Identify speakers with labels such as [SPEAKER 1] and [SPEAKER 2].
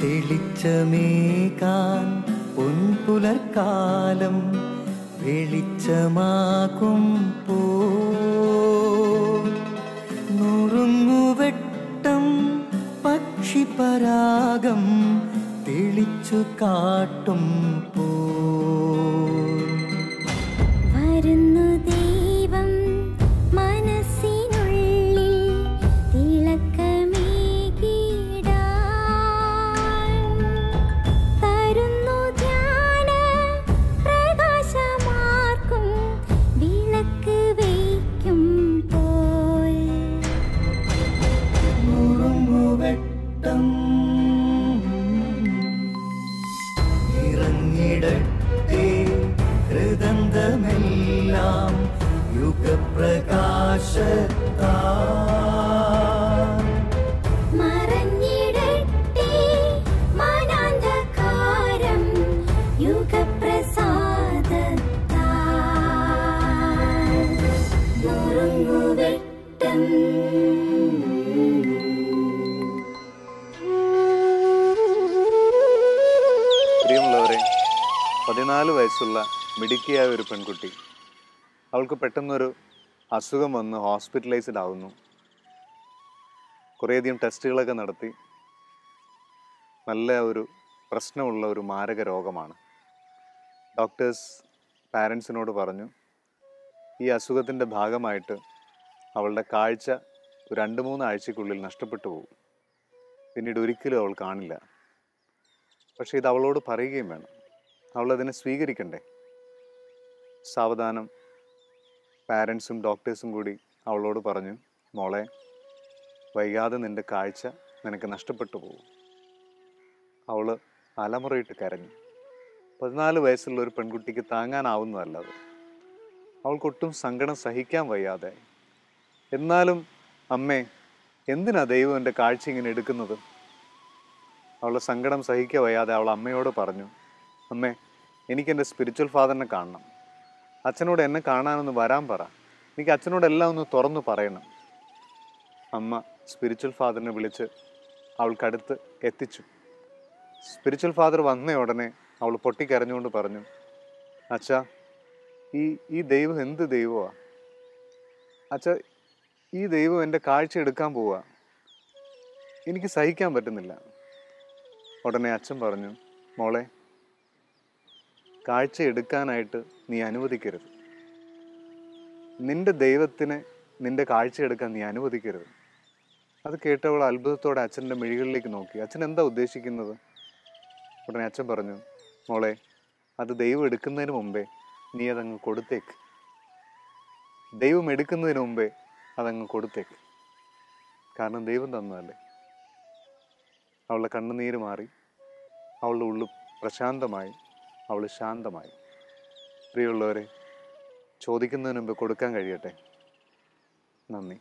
[SPEAKER 1] തെളിച്ചമേകാൻ പൊൻപുലർക്കാലം വെളിച്ചമാകുമ്പോ നുറുങ്ങുവെട്ടം പക്ഷിപരാഗം തെളിച്ചു കാട്ടുമ്പോ
[SPEAKER 2] വരുന്നു ദൈവം മനസ്സിനുള്ളിൽ തിളക്കമേകിടാൻ തരുന്നു ധ്യാന പ്രകാശമാർക്കും വിളക്ക് വയ്ക്കുമ്പോൾ
[SPEAKER 1] നുറുങ്ങുവെട്ടം ഇറങ്ങിടട്ടെ ഹൃദന്തമെല്ലാം യുഗപ്രകാശത്താൽ
[SPEAKER 2] മറഞ്ഞിടട്ടെ മനാന്ധകാരം യുഗപ്രസാദത്താൽ നുറുങ്ങുവെട്ടം.
[SPEAKER 3] പ്രിയമുള്ളവരെ, 14 വയസ്സുള്ള മിടുക്കിയായ ഒരു പെൺകുട്ടി, അവൾക്ക് പെട്ടെന്നൊരു അസുഖം വന്ന് ഹോസ്പിറ്റലൈസ്ഡ് ആവുന്നു. കുറേയധികം ടെസ്റ്റുകളൊക്കെ നടത്തി നല്ല ഒരു പ്രശ്നമുള്ള ഒരു മാരക രോഗമാണ്. ഡോക്ടേഴ്സ് പാരൻസിനോട് പറഞ്ഞു, ഈ അസുഖത്തിൻ്റെ ഭാഗമായിട്ട് അവളുടെ കാഴ്ച 2-3 ആഴ്ചയ്ക്കുള്ളിൽ നഷ്ടപ്പെട്ടു പോകും, പിന്നീട് ഒരിക്കലും അവൾ കാണില്ല. പക്ഷേ ഇത് അവളോട് പറയുകയും വേണം, അവളതിനെ സ്വീകരിക്കണ്ടേ. സാവധാനം പാരൻസും ഡോക്ടേഴ്സും കൂടി അവളോട് പറഞ്ഞു, മോളെ, വൈകാതെ നിൻ്റെ കാഴ്ച നിനക്ക് നഷ്ടപ്പെട്ടു പോകും. അവൾ അലമുറയിട്ട് കരഞ്ഞു. 14 വയസ്സുള്ള ഒരു പെൺകുട്ടിക്ക് താങ്ങാനാവുന്നതല്ല അത്. അവൾക്കൊട്ടും സങ്കടം സഹിക്കാൻ വയ്യാതെ. എന്നാലും അമ്മേ, എന്തിനാ ദൈവം എൻ്റെ കാഴ്ച ഇങ്ങനെ എടുക്കുന്നത്? അവളുടെ സങ്കടം സഹിക്കാൻ വയ്യാതെ അവൾ അമ്മയോട് പറഞ്ഞു, അമ്മേ, എനിക്കെൻ്റെ സ്പിരിച്വൽ ഫാദറിനെ കാണണം. അച്ഛനോട് എന്നെ കാണാനൊന്ന് വരാൻ പറ. എനിക്ക് അച്ഛനോടെല്ലാം ഒന്ന് തുറന്നു പറയണം. അമ്മ സ്പിരിച്വൽ ഫാദറിനെ വിളിച്ച് അവൾക്കടുത്ത് എത്തിച്ചു. സ്പിരിച്വൽ ഫാദർ വന്ന ഉടനെ അവൾ പൊട്ടിക്കരഞ്ഞുകൊണ്ട് പറഞ്ഞു, അച്ഛാ, ഈ ദൈവം എന്ത് ദൈവമാണ്? അച്ഛാ, ഈ ദൈവം എൻ്റെ കാഴ്ച എടുക്കാൻ പോവുക. എനിക്ക് സഹിക്കാൻ പറ്റുന്നില്ല. ഉടനെ അച്ഛൻ പറഞ്ഞു, മോളെ, കാഴ്ച എടുക്കാനായിട്ട് നീ അനുവദിക്കരുത്. നിന്റെ ദൈവത്തിനെ നിന്റെ കാഴ്ച എടുക്കാൻ നീ അനുവദിക്കരുത്. അത് കേട്ടവൾ അത്ഭുതത്തോടെ അച്ഛൻ്റെ മിഴികളിലേക്ക് നോക്കി. അച്ഛൻ എന്താ ഉദ്ദേശിക്കുന്നത്? ഉടനെ അച്ഛൻ പറഞ്ഞു, മോളെ, അത് ദൈവം എടുക്കുന്നതിന് മുമ്പേ നീ അതങ്ങ് കൊടുത്തേക്ക്. ദൈവം എടുക്കുന്നതിന് മുമ്പേ അതങ്ങ് കൊടുത്തേക്ക്. കാരണം ദൈവം തന്നതല്ലേ. അവളുടെ കണ്ണുനീര് മാറി, അവളുടെ ഉള്ളു പ്രശാന്തമായി, അവൾ ശാന്തമായി. പ്രിയമുള്ളവരെ, ചോദിക്കുന്നതിന് മുമ്പ് കൊടുക്കാൻ കഴിയട്ടെ. നന്ദി.